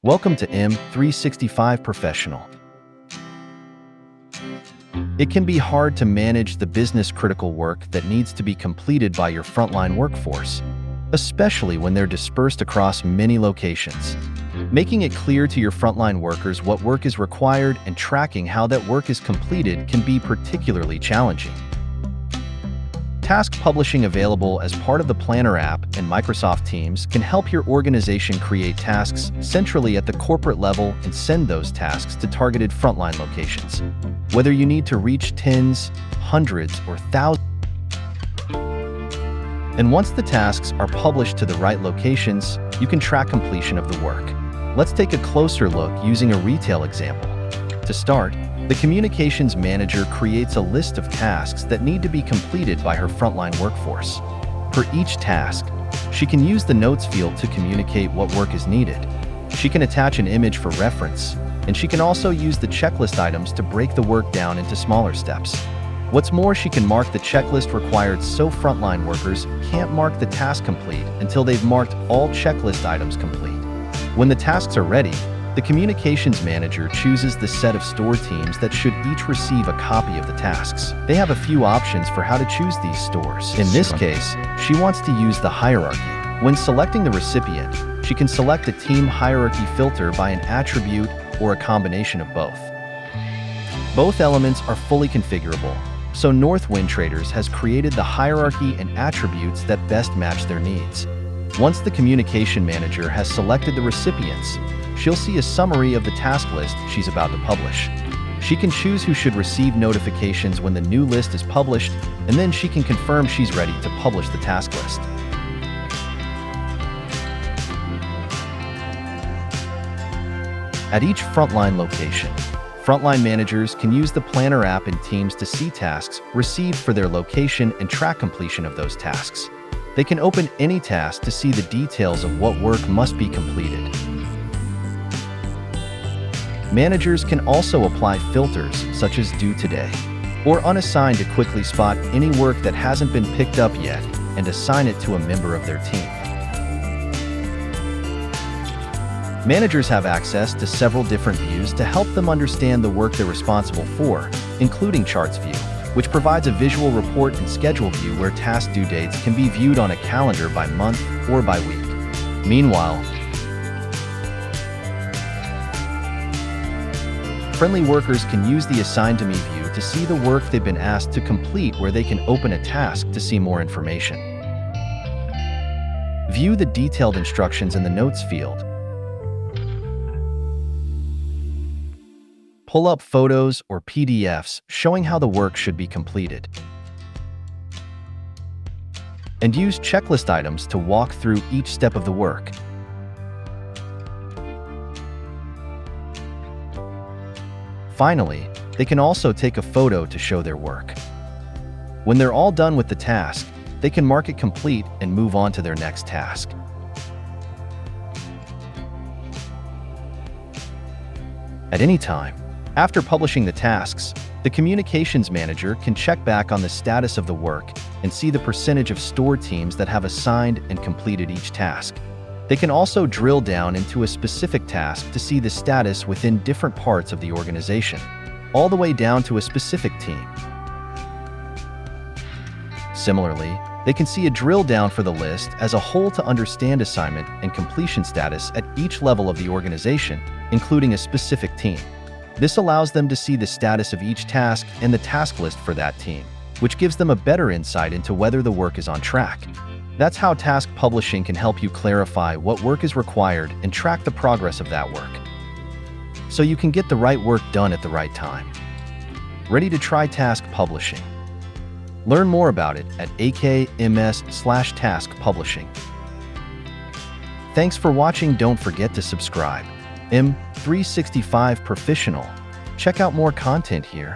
Welcome to M365 Professional. It can be hard to manage the business-critical work that needs to be completed by your frontline workforce, especially when they're dispersed across many locations. Making it clear to your frontline workers what work is required and tracking how that work is completed can be particularly challenging. Task publishing, available as part of the Planner app and Microsoft Teams, can help your organization create tasks centrally at the corporate level and send those tasks to targeted frontline locations. Whether you need to reach tens, hundreds, or thousands. And once the tasks are published to the right locations, you can track completion of the work. Let's take a closer look using a retail example. To start, the communications manager creates a list of tasks that need to be completed by her frontline workforce. For each task, she can use the notes field to communicate what work is needed. She can attach an image for reference, and she can also use the checklist items to break the work down into smaller steps. What's more, she can mark the checklist required so frontline workers can't mark the task complete until they've marked all checklist items complete. When the tasks are ready, the communications manager chooses the set of store teams that should each receive a copy of the tasks. They have a few options for how to choose these stores. In this case, she wants to use the hierarchy. When selecting the recipient, she can select a team hierarchy filter by an attribute or a combination of both. Both elements are fully configurable, so Northwind Traders has created the hierarchy and attributes that best match their needs. Once the communication manager has selected the recipients, she'll see a summary of the task list she's about to publish. She can choose who should receive notifications when the new list is published, and then she can confirm she's ready to publish the task list. At each frontline location, frontline managers can use the Planner app and Teams to see tasks received for their location and track completion of those tasks. They can open any task to see the details of what work must be completed. Managers can also apply filters such as due today or unassigned to quickly spot any work that hasn't been picked up yet and assign it to a member of their team. Managers have access to several different views to help them understand the work they're responsible for, including Charts View, which provides a visual report and schedule view where task due dates can be viewed on a calendar by month or by week. Meanwhile, friendly workers can use the Assign to Me view to see the work they've been asked to complete, where they can open a task to see more information. View the detailed instructions in the Notes field. Pull up photos or PDFs showing how the work should be completed. And use checklist items to walk through each step of the work. Finally, they can also take a photo to show their work. When they're all done with the task, they can mark it complete and move on to their next task. At any time, after publishing the tasks, the communications manager can check back on the status of the work and see the percentage of store teams that have assigned and completed each task. They can also drill down into a specific task to see the status within different parts of the organization, all the way down to a specific team. Similarly, they can see a drill down for the list as a whole to understand assignment and completion status at each level of the organization, including a specific team. This allows them to see the status of each task and the task list for that team, which gives them a better insight into whether the work is on track. That's how task publishing can help you clarify what work is required and track the progress of that work, so you can get the right work done at the right time. Ready to try task publishing? Learn more about it at akms/task publishing. Thanks for watching. Don't forget to subscribe. M365 Professional. Check out more content here.